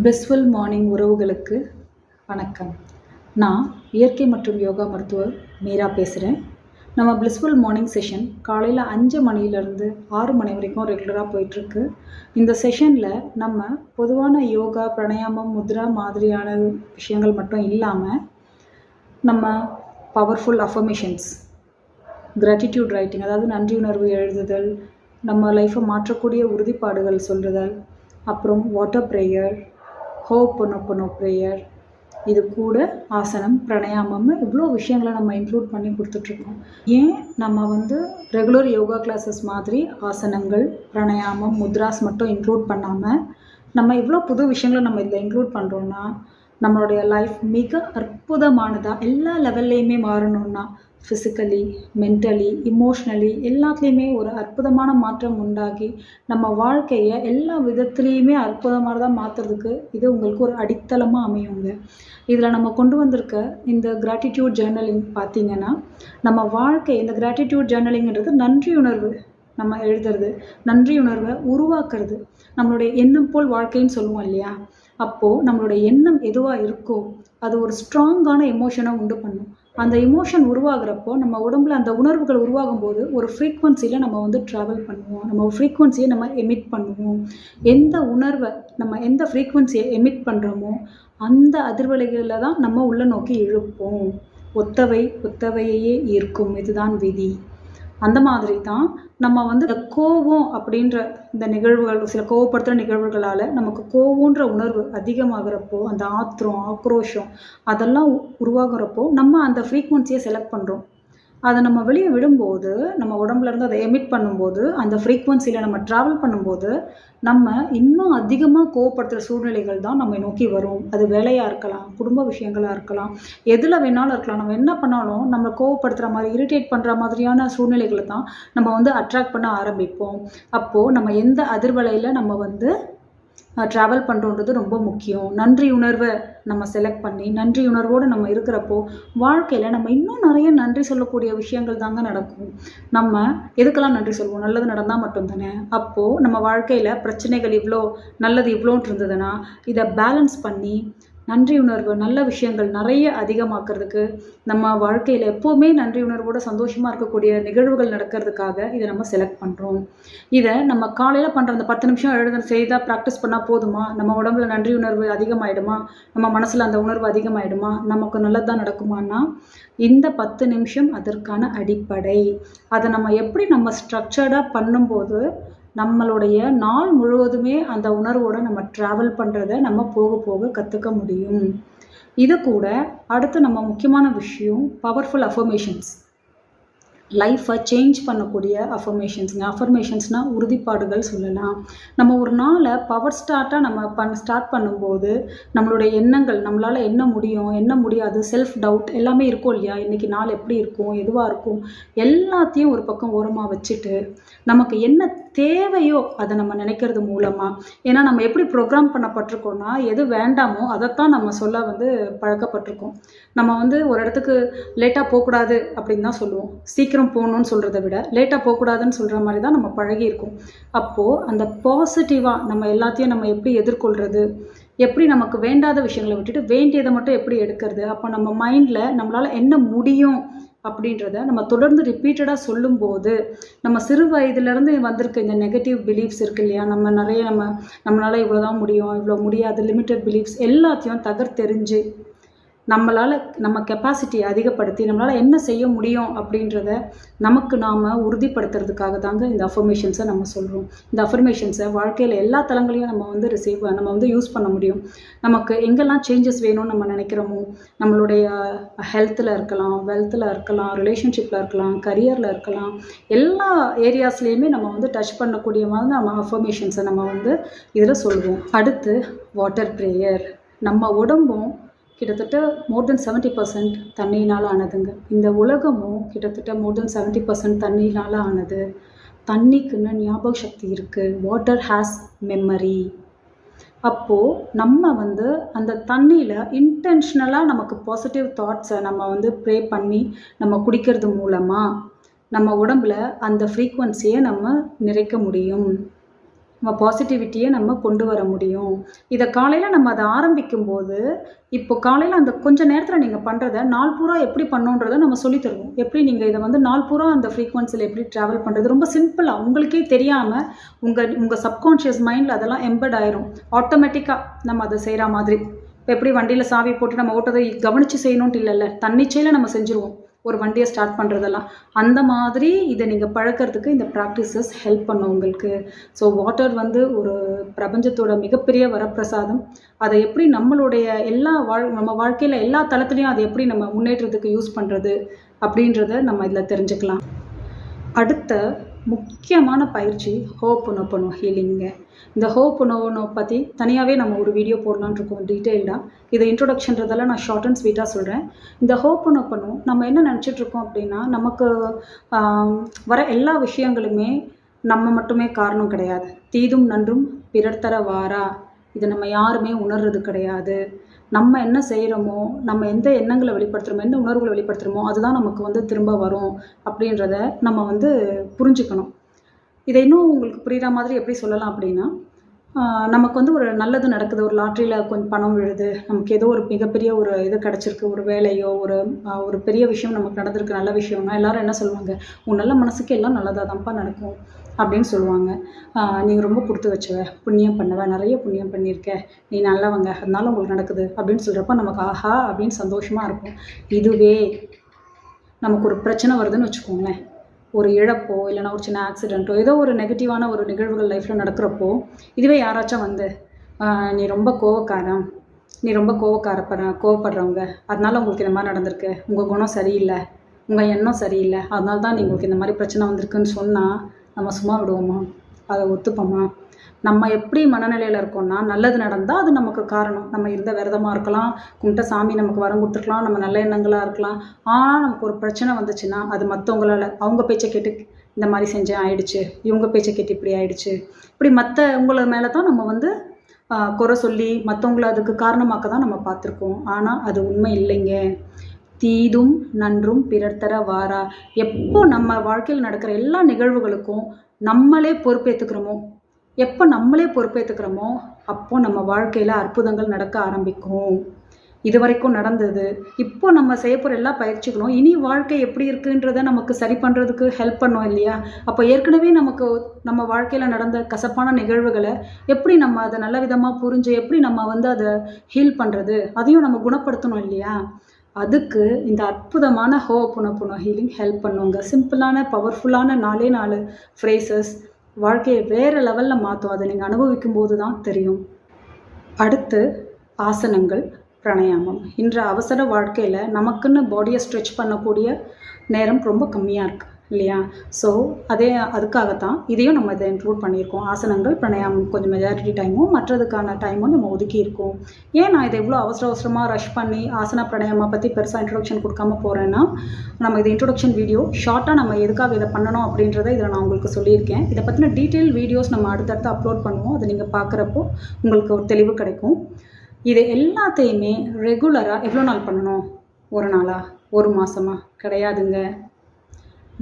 Blissful morning உறவுகளுக்கு வணக்கம். நான் இயற்கை மற்றும் யோகா மருத்துவர் மீரா பேசுகிறேன். நம்ம பிளிஸ்ஃபுல் மார்னிங் செஷன் காலையில் 5 மணிலேருந்து 6 மணி வரைக்கும் ரெகுலராக போயிட்டுருக்கு. இந்த செஷனில் நம்ம பொதுவான யோகா, பிராணாயாமம், முத்ரா மாதிரியான விஷயங்கள் மட்டும் இல்லாமல் நம்ம பவர்ஃபுல் அஃபர்மேஷன்ஸ், கிராட்டிடியூட் ரைட்டிங், அதாவது நன்றி உணர்வு எழுதுதல், நம்ம லைஃப்பை மாற்றக்கூடிய உறுதிப்பாடுகள் சொல்லுதல், அப்புறம் வாட்டர் ப்ரேயர், ஹோப்பொனொப்பொனோ ப்ரேயர், இது கூட ஆசனம், பிராணாயாமம்னு இவ்வளோ விஷயங்களை நம்ம இன்க்ளூட் பண்ணி கொடுத்துட்ருக்கோம். ஏன் நம்ம ரெகுலர் யோகா கிளாஸஸ் மாதிரி ஆசனங்கள், பிராணாயாமம், முத்ராஸ் மட்டும் இன்க்ளூட் பண்ணாமல் நம்ம இவ்வளோ புது விஷயங்களை நம்ம இதில் இன்க்ளூட் பண்ணுறோன்னா, நம்மளுடைய லைஃப் மிக அற்புதமானதாக எல்லா லெவல்லையுமே மாறணுன்னா, ஃபிசிக்கலி, மென்டலி, இமோஷ்னலி எல்லாத்துலேயுமே ஒரு அற்புதமான மாற்றம் உண்டாகி நம்ம வாழ்க்கையை எல்லா விதத்துலேயுமே அற்புதமானதாக மாற்றுறதுக்கு இது உங்களுக்கு ஒரு அடித்தளமாக அமையுங்க. இதில் நம்ம கொண்டு வந்திருக்க இந்த கிராட்டிடியூட் ஜேர்னலிங் பார்த்திங்கன்னா, நம்ம வாழ்க்கை இந்த கிராட்டிடியூட் ஜேர்னலிங்கிறது நன்றியுணர்வு நம்ம எழுதுறது, நன்றியுணர்வை உருவாக்குறது. நம்மளுடைய எண்ணம் போல் வாழ்க்கைன்னு சொல்லுவோம் இல்லையா? அப்போது நம்மளுடைய எண்ணம் எதுவாக இருக்கோ அது ஒரு ஸ்ட்ராங்கான எமோஷனை உண்டு பண்ணும். அந்த எமோஷன் உருவாகிறப்போ நம்ம உடம்புல அந்த உணர்வுகள் உருவாகும் போது ஒரு ஃப்ரீக்வன்சியில் நம்ம ட்ராவல் பண்ணுவோம். நம்ம ஃப்ரீக்வன்சியை நம்ம எமிட் பண்ணுவோம். எந்த உணர்வை நம்ம எந்த ஃப்ரீக்வன்சியை எமிட் பண்ணுறோமோ அந்த அதிர்வலைகளில் தான் நம்ம உள்ள நோக்கி இழுப்போம். ஒத்தவையே ஈர்க்கும், இதுதான் விதி. அந்த மாதிரி தான் நம்ம இந்த கோபம் அப்படின்ற இந்த நிகழ்வுகள், சில கோவப்படுத்துகிற நிகழ்வுகளால் நமக்கு கோவன்ற உணர்வு அதிகமாகிறப்போ, அந்த ஆத்திரம், ஆக்ரோஷம் அதெல்லாம் உருவாகிறப்போ நம்ம அந்த ஃப்ரீக்வன்சியை செலக்ட் பண்ணுறோம். அதை நம்ம வெளியே விடும்போது, நம்ம உடம்புலேருந்து அதை எமிட் பண்ணும்போது, அந்த ஃப்ரீக்வன்சியில் நம்ம ட்ராவல் பண்ணும்போது நம்ம இன்னும் அதிகமாக கோவப்படுத்துகிற சூழ்நிலைகள் தான் நம்ம நோக்கி வரும். அது வேலையாக இருக்கலாம், குடும்ப விஷயங்களாக இருக்கலாம், எதில் வேணாலும் இருக்கலாம். நம்ம என்ன பண்ணாலும் நம்ம கோவப்படுத்துகிற மாதிரி, இரிட்டேட் பண்ணுற மாதிரியான சூழ்நிலைகளை தான் நம்ம அட்ராக்ட் பண்ண ஆரம்பிப்போம். அப்போது நம்ம எந்த அதிர்வலையில் நம்ம ட்ராவல் பண்ணுறோன்றது ரொம்ப முக்கியம். நன்றி உணர்வை நம்ம செலக்ட் பண்ணி நன்றி உணர்வோடு நம்ம இருக்கிறப்போ வாழ்க்கையில் நம்ம இன்னும் நிறைய நன்றி சொல்லக்கூடிய விஷயங்கள் தாங்க நடக்கும். நம்ம எதுக்கெல்லாம் நன்றி சொல்லுவோம்? நல்லது நடந்தால் மட்டும்தானே. அப்போது நம்ம வாழ்க்கையில் பிரச்சனைகள் இவ்வளோ, நல்லது இவ்வளோன்ட்டு இருந்ததுன்னா இதை பேலன்ஸ் பண்ணி நன்றி உணர்வு, நல்ல விஷயங்கள் நிறைய அதிகமாக்குறதுக்கு, நம்ம வாழ்க்கையில் எப்போவுமே நன்றி உணர்வோடு சந்தோஷமாக இருக்கக்கூடிய நிகழ்வுகள் நடக்கிறதுக்காக இதை நம்ம செலக்ட் பண்ணுறோம். இதை நம்ம காலையில் பண்ணுற அந்த 10 நிமிஷம் செய்தால் ப்ராக்டிஸ் பண்ணால் போதுமா? நம்ம உடம்புல நன்றி உணர்வு அதிகமாகிடுமா? நம்ம மனசில் அந்த உணர்வு அதிகமாகிடுமா? நமக்கு நல்லது தான் நடக்குமான்னா, இந்த 10 நிமிஷம் அதற்கான அடிப்படை. அதை நம்ம எப்படி நம்ம ஸ்ட்ரக்சர்டாக பண்ணும்போது நம்மளுடைய நாள் முழுவதுமே அந்த உணர்வோடு நம்ம ட்ராவல் பண்ணுறதை நம்ம போக போக கற்றுக்க முடியும். இது கூட அடுத்து நம்ம முக்கியமான விஷயம் பவர்ஃபுல் அஃபர்மேஷன்ஸ். லைஃப்பை சேஞ்ச் பண்ணக்கூடிய அஃபர்மேஷன்ஸுங்க. அஃபர்மேஷன்ஸ்னால் உறுதிப்பாடுகள் சொல்லலாம். நம்ம ஒரு நாளை பவர் ஸ்டார்ட்டாக நம்ம ஸ்டார்ட் பண்ணும்போது நம்மளுடைய எண்ணங்கள், நம்மளால் என்ன முடியும், என்ன முடியாது, செல்ஃப் டவுட் எல்லாமே இருக்கும் இல்லையா? இன்றைக்கி நாள் எப்படி இருக்கும், எதுவாக இருக்கும், எல்லாத்தையும் ஒரு பக்கம் ஓரமாக வச்சுட்டு நமக்கு என்ன தேவையோ அதை நம்ம நினைக்கிறது மூலமாக, ஏன்னா நம்ம எப்படி ப்ரோக்ராம் பண்ணப்பட்டிருக்கோன்னா, எது வேண்டாமோ அதைத்தான் நம்ம சொல்ல பழக்கப்பட்டிருக்கோம். நம்ம ஒரு இடத்துக்கு லேட்டாக போகக்கூடாது அப்படின்னு தான் சொல்லுவோம். சீக்கிரம் போகணுன்னு சொல்கிறத விட லேட்டாக போகக்கூடாதுன்னு சொல்கிற மாதிரி தான் நம்ம பழகியிருக்கோம். அப்போது அந்த பாசிட்டிவாக நம்ம எல்லாத்தையும் நம்ம எப்படி எதிர்கொள்கிறது, எப்படி நமக்கு வேண்டாத விஷயங்களை விட்டுட்டு வேண்டியதை மட்டும் எப்படி எடுக்கிறது, அப்போ நம்ம மைண்டில் நம்மளால் என்ன முடியும் அப்படின்றத நம்ம தொடர்ந்து ரிப்பீட்டடாக சொல்லும்போது, நம்ம சிறு வயதுலேருந்து வந்திருக்க இந்த நெகட்டிவ் பிலீஃப்ஸ் இருக்கு இல்லையா? நம்மளால் இவ்வளோ தான் முடியும், இவ்வளோ முடியாது, லிமிட்டட் பிலீஃப்ஸ் எல்லாத்தையும் தகர்த்தெறிஞ்சு நம்மளால் நம்ம கெப்பாசிட்டியை அதிகப்படுத்தி நம்மளால் என்ன செய்ய முடியும் அப்படின்றத நமக்கு நாம் உறுதிப்படுத்துறதுக்காக தாங்க இந்த அஃபர்மேஷன்ஸை நம்ம சொல்கிறோம். இந்த அஃபர்மேஷன்ஸை வாழ்க்கையில் எல்லா தளங்களையும் நம்ம யூஸ் பண்ண முடியும். நமக்கு எங்கெல்லாம் சேஞ்சஸ் வேணும்னு நம்ம நினைக்கிறோமோ, நம்மளுடைய ஹெல்த்தில் இருக்கலாம், வெல்த்தில் இருக்கலாம், ரிலேஷன்ஷிப்பில் இருக்கலாம், கரியரில் இருக்கலாம், எல்லா ஏரியாஸ்லேயுமே நம்ம டச் பண்ணக்கூடிய மாதிரி நம்ம அஃபர்மேஷன்ஸை நம்ம இதில் சொல்லுவோம். அடுத்து வாட்டர் ப்ரேயர். நம்ம உடம்பும் கிட்டத்தட்ட மோர் தென் 70% தண்ணியினால் ஆனதுங்க. இந்த உலகமும் கிட்டத்தட்ட மோர் தென் 70% தண்ணியினால் ஆனது. தண்ணிக்குன்னு ஞாபக சக்தி இருக்குது. Water has memory. அப்போது நம்ம அந்த தண்ணியில் இன்டென்ஷனலாக நமக்கு பாசிட்டிவ் தாட்ஸை நம்ம ப்ரே பண்ணி நம்ம குடிக்கிறது மூலமாக நம்ம உடம்புல அந்த ஃப்ரீக்வன்சியை நம்ம நிறைக்க முடியும். நம்ம பாசிட்டிவிட்டியை நம்ம கொண்டு வர முடியும். இதை காலையில் நம்ம அதை ஆரம்பிக்கும்போது, இப்போ காலையில் அந்த கொஞ்சம் நேரத்தில் நீங்கள் பண்ணுறத நாள் பூரா எப்படி பண்ணணுன்றதை நம்ம சொல்லித் தருவோம். எப்படி நீங்கள் இதை வந்து நாள் பூரா அந்த ஃப்ரீக்வன்சியில் எப்படி ட்ராவல் பண்ணுறது, ரொம்ப சிம்பிளாக உங்களுக்கே தெரியாமல் உங்கள் சப்கான்ஷியஸ் மைண்டில் அதெல்லாம் எம்பெட் ஆயிரும். ஆட்டோமேட்டிக்காக நம்ம அதை செய்கிற மாதிரி. இப்போ எப்படி வண்டியில் சாவி போட்டு நம்ம ஓட்டதை கவனித்து செய்யணுன்ட்டு இல்லைல்ல, தன்னிச்சையில் நம்ம செஞ்சுருவோம் ஒரு வண்டியை ஸ்டார்ட் பண்ணுறதெல்லாம். அந்த மாதிரி இதை நீங்கள் பழக்கிறதுக்கு இந்த ப்ராக்டிசஸ் ஹெல்ப் பண்ணும் உங்களுக்கு. ஸோ வாட்டர் வந்து ஒரு பிரபஞ்சத்தோட மிகப்பெரிய வரப்பிரசாதம். அதை எப்படி நம்மளுடைய நம்ம வாழ்க்கையில் எல்லா தளத்துலேயும் அதை எப்படி நம்ம முன்னேற்றத்துக்கு யூஸ் பண்ணுறது அப்படின்றத நம்ம இதில் தெரிஞ்சுக்கலாம். அடுத்த முக்கியமான பயிற்சி ஹோபோனோபோனோ ஹீலிங்கு. இந்த ஹோபோனோபோனோ பற்றி தனியாகவே நம்ம ஒரு வீடியோ போடலான்னு இருக்கோம் டீட்டெயில்டாக. இது இன்ட்ரொடக்ஷன்றதெல்லாம் நான் ஷார்ட் அண்ட் ஸ்வீட்டாக சொல்கிறேன். இந்த ஹோபோனோபோனோ நம்ம என்ன நினச்சிட்ருக்கோம் அப்படின்னா, நமக்கு வர எல்லா விஷயங்களுமே நம்ம மட்டுமே காரணம் கிடையாது. தீதும் நன்றும் பிறர் தர வாரா, இதை நம்ம யாருமே உணர்றது கிடையாது. நம்ம என்ன செய்கிறோமோ, நம்ம எந்த எண்ணங்களை வெளிப்படுத்துகிறோமோ, எந்த உணர்வுகளை வெளிப்படுத்துகிறோமோ அதுதான் நமக்கு வந்து திரும்ப வரும் அப்படின்றத நம்ம வந்து புரிஞ்சுக்கணும். இதை இன்னும் உங்களுக்கு புரிகிற மாதிரி எப்படி சொல்லலாம் அப்படின்னா, நமக்கு வந்து ஒரு நல்லது நடக்குது, ஒரு லாட்ரியில் கொஞ்சம் பணம் விழுது, நமக்கு ஏதோ ஒரு மிகப்பெரிய ஒரு இது கிடச்சிருக்கு, ஒரு வேலையோ ஒரு பெரிய விஷயம் நமக்கு நடந்திருக்கு, நல்ல விஷயம்னா எல்லாரும் என்ன சொல்லுவாங்க, உன் நல்ல மனசுக்கு எல்லாம் நல்லதாக தான்ப்பா நடக்கும் அப்படின்னு சொல்லுவாங்க. நீங்கள் ரொம்ப கொடுத்து வச்சவ, புண்ணியம் பண்ணவ, நிறைய புண்ணியம் பண்ணியிருக்க, நீ நல்லவங்க, அதனால உங்களுக்கு நடக்குது அப்படின்னு சொல்கிறப்ப நமக்கு ஆஹா அப்படின்னு சந்தோஷமாக இருக்கும். இதுவே நமக்கு ஒரு பிரச்சனை வருதுன்னு வச்சுக்கோங்களேன், ஒரு இழப்போ இல்லைனா ஒரு சின்ன ஆக்சிடெண்ட்டோ ஏதோ ஒரு நெகட்டிவான ஒரு நிகழ்வுகள் லைஃப்பில் நடக்கிறப்போ, இதுவே யாராச்சும் வந்து நீ ரொம்ப கோவக்காரன், நீ ரொம்ப கோவப்படுறவங்க, அதனால உங்களுக்கு இந்த மாதிரி நடந்திருக்கு, உங்கள் குணம் சரியில்லை, உங்கள் எண்ணம் சரியில்லை, அதனால தான் உங்களுக்கு இந்த மாதிரி பிரச்சனை வந்திருக்குன்னு சொன்னால் நம்ம சும்மா விடுவோமா? அதை ஒத்துப்போமா? நம்ம எப்படி மனநிலையில் இருக்கோம்னா, நல்லது நடந்தால் அது நமக்கு காரணம். நம்ம இருந்த விரதமாக இருக்கலாம், கும்பிட்ட சாமி நமக்கு வரம் கொடுத்துருக்கலாம், நம்ம நல்ல எண்ணங்களாக இருக்கலாம். ஆனால் நமக்கு ஒரு பிரச்சனை வந்துச்சுன்னா அது மற்றவங்களால், அவங்க பேச்சை கேட்டு இந்த மாதிரி செஞ்சேன் ஆயிடுச்சு, இவங்க பேச்சை கேட்டு இப்படி ஆயிடுச்சு, இப்படி மற்றவங்கள மேலே தான் நம்ம வந்து குறை சொல்லி மற்றவங்கள அதுக்கு காரணமாக்க தான் நம்ம பார்த்துருக்கோம். ஆனால் அது உண்மை இல்லைங்க. தீதும் நன்றும் பிறர் தர வாரா. எப்போ நம்ம வாழ்க்கையில் நடக்கிற எல்லா நிகழ்வுகளுக்கும் நம்மளே பொறுப்பேற்றுக்கிறோமோ, எப்போ நம்மளே பொறுப்பேற்றுக்கிறோமோ அப்போ நம்ம வாழ்க்கையில் அற்புதங்கள் நடக்க ஆரம்பிக்கும். இது வரைக்கும் நடந்தது, இப்போ நம்ம செய்ய போகிற எல்லா பயிற்சிகளும் இனி வாழ்க்கை எப்படி இருக்குன்றதை நமக்கு சரி பண்ணுறதுக்கு ஹெல்ப் பண்ணோம் இல்லையா? அப்போ ஏற்கனவே நம்ம வாழ்க்கையில் நடந்த கசப்பான நிகழ்வுகளை எப்படி நம்ம அதை நல்ல விதமாக புரிஞ்சு எப்படி நம்ம வந்து அதை ஹீல் பண்ணுறது, அதையும் நம்ம குணப்படுத்தணும் இல்லையா? அதுக்கு இந்த அற்புதமான ஹோபோனோபோனோ ஹீலிங் ஹெல்ப் பண்ணுவாங்க. சிம்பிளான பவர்ஃபுல்லான 4 ஃப்ரேசஸ் வாழ்க்கையை வேறு லெவலில் மாற்றும். அதை நீங்கள் அனுபவிக்கும் போது தான் தெரியும். அடுத்து ஆசனங்கள், பிராணாயாமம். இன்ற அவசர வாழ்க்கையில் நமக்குன்னு பாடியை ஸ்ட்ரெச் பண்ணக்கூடிய நேரம் ரொம்ப கம்மியாக இருக்குது இல்லையா? ஸோ அதுக்காகத்தான் இதையும் நம்ம இதை இன்க்ளூட் பண்ணியிருக்கோம். ஆசனங்கள், பிராணாயாமம் கொஞ்சம் மெஜாரிட்டி டைமும் மற்றதுக்கான டைமும் நம்ம ஒதுக்கியிருக்கோம். ஏன் நான் இதை இவ்வளோ அவசரமாக ரஷ் பண்ணி ஆசன பிராணாயாமம் பற்றி பெருசாக இன்ட்ரொடக்ஷன் கொடுக்காம போகிறேன்னா, நம்ம இது இன்ட்ரொடக்ஷன் வீடியோ ஷார்ட்டாக நம்ம எதுக்காக இதை பண்ணணும் அப்படின்றத இதில் நான் உங்களுக்கு சொல்லியிருக்கேன். இதை பற்றின டீட்டெயில் வீடியோஸ் நம்ம அடுத்தடுத்து அப்லோட் பண்ணுவோம். அதை நீங்கள் பார்க்குறப்போ உங்களுக்கு ஒரு தெளிவு கிடைக்கும். இது எல்லாத்தையுமே ரெகுலராக எவ்வளோ நாள் பண்ணணும்? ஒரு நாளா, ஒரு மாதமா? கிடையாதுங்க.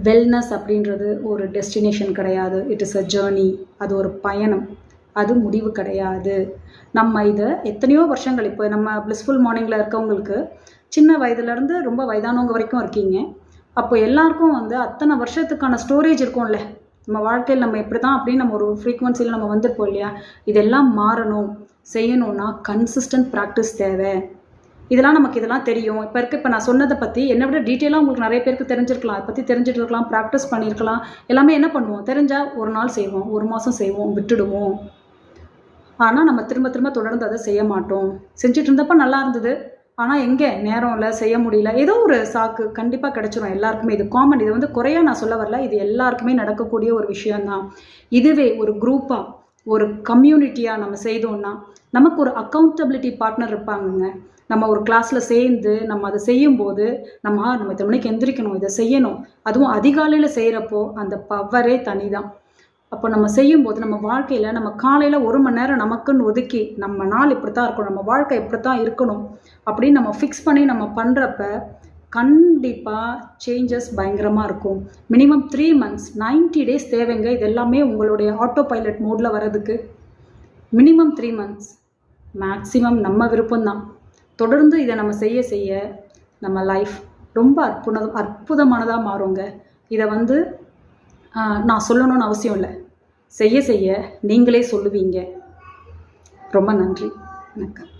வெல்னஸ் அப்படின்றது ஒரு டெஸ்டினேஷன் கிடையாது. It is a journey. அது ஒரு பயணம், அது முடிவு கிடையாது. நம்ம இதை எத்தனையோ வருஷங்கள், இப்போ நம்ம பிளிஸ்ஃபுல் மார்னிங்கில் இருக்கவங்களுக்கு சின்ன வயதுலேருந்து ரொம்ப வயதானவங்க வரைக்கும் இருக்கீங்க. அப்போ எல்லாருக்கும் வந்து அத்தனை வருஷத்துக்கான ஸ்டோரேஜ் இருக்கும்ல. நம்ம வாழ்க்கையில் நம்ம இப்படி தான் அப்படின்னு நம்ம ஒரு ஃப்ரீக்வன்சியில் நம்ம வந்திருப்போம் இல்லையா? இதெல்லாம் மாறணும், செய்யணும்னா கன்சிஸ்டன்ட் ப்ராக்டிஸ் தேவை. இதெல்லாம் தெரியும். இப்போ நான் சொன்னதை பற்றி என்னை விட டீட்டெயிலாக உங்களுக்கு நிறைய பேருக்கு தெரிஞ்சிருக்கலாம். அதை பற்றி தெரிஞ்சுட்டு இருக்கலாம், ப்ராக்டிஸ் பண்ணியிருக்கலாம். எல்லாமே என்ன பண்ணுவோம், தெரிஞ்சால் ஒரு நாள் செய்வோம், ஒரு மாதம் செய்வோம், விட்டுடுவோம். ஆனால் நம்ம திரும்ப திரும்ப தொடர்ந்து அதை செய்ய மாட்டோம். செஞ்சுட்டு இருந்தப்போ நல்லா இருந்தது, ஆனால் எங்கே நேரம் இல்லை, செய்ய முடியல, ஏதோ ஒரு சாக்கு கண்டிப்பாக கிடச்சிரும் எல்லாருக்குமே. இது காமன். இது வந்து குறையாக நான் சொல்ல வரல, இது எல்லாருக்குமே நடக்கக்கூடிய ஒரு விஷயந்தான். இதுவே ஒரு குரூப்பாக, ஒரு கம்யூனிட்டியாக நம்ம செய்தோம்னா நமக்கு ஒரு அக்கௌண்டபிலிட்டி பார்ட்னர் இருப்பாங்கங்க. நம்ம ஒரு கிளாஸில் சேர்ந்து நம்ம அதை செய்யும்போது நம்ம இத்தனை மணிக்கு எந்திரிக்கணும், இதை செய்யணும், அதுவும் அதிகாலையில் செய்கிறப்போ அந்த பவரே தனி தான். அப்போ நம்ம செய்யும்போது நம்ம வாழ்க்கையில் நம்ம காலையில் 1 மணி நேரம் நமக்குன்னு ஒதுக்கி நம்ம நாள் இப்படி தான் இருக்கணும், நம்ம வாழ்க்கை இப்படி தான் இருக்கணும் அப்படின்னு நம்ம ஃபிக்ஸ் பண்ணி நம்ம பண்ணுறப்ப கண்டிப்பாக சேஞ்சஸ் பயங்கரமாக இருக்கும். மினிமம் 3 months 90 days தேவைங்க. இது எல்லாமே உங்களுடைய ஆட்டோ பைலட் மோடில் வர்றதுக்கு மினிமம் 3 months, மேக்ஸிமம் நம்ம விருப்பம்தான். தொடர்ந்து இதை நம்ம செய்ய செய்ய நம்ம லைஃப் ரொம்ப அற்புதமானதாக மாறுங்க. இதை நான் சொல்லணும்னு அவசியம் இல்லை, செய்ய செய்ய நீங்களே சொல்லுவீங்க. ரொம்ப நன்றி, வணக்கம்.